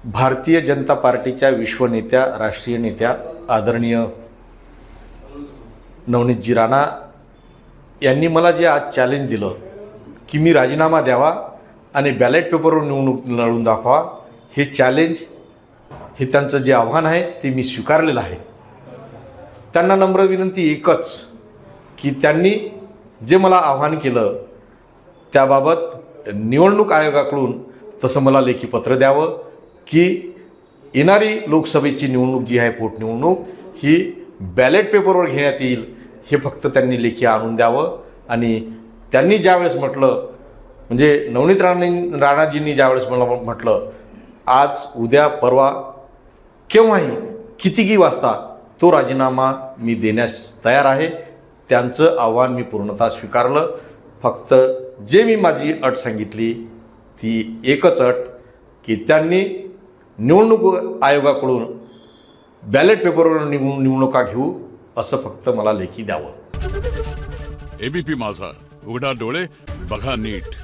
भारतीय जनता पार्टीच्या विश्वनेत्या, राष्ट्रीय नेत्या आदरणीय नवनीतजी राणा यांनी मला जे आज चॅलेंज दिलं की मी राजीनामा द्यावा आणि बॅलेट पेपरवर निवडणूक लढवून दाखवा, हे चॅलेंज, हे त्यांचं जे आव्हान आहे ते मी स्वीकारलेलं आहे. त्यांना नम्र विनंती एकच की त्यांनी जे मला आव्हान केलं त्याबाबत निवडणूक आयोगाकडून तसं मला लेखी पत्र द्यावं की येणारी लोकसभेची निवडणूक जी आहे, पोटनिवडणूक, ही बॅलेट पेपरवर घेण्यात येईल, हे फक्त त्यांनी लेखी आणून द्यावं. आणि त्यांनी ज्यावेळेस म्हटलं, म्हणजे नवनीत राणाजींनी ज्यावेळेस मला म्हटलं आज, उद्या, परवा, केव्हाही, कितीही वाजता तो राजीनामा मी देण्यास तयार आहे, त्यांचं आव्हान मी पूर्णतः स्वीकारलं. फक्त जे मी माझी अट सांगितली ती एकच अट की त्यांनी निवडणूक आयोगाकडून बॅलेट पेपरवर निवडणुका घेऊ असं फक्त मला लेखी द्यावं. एबीपी माझा, उघडा डोळे बघा नीट.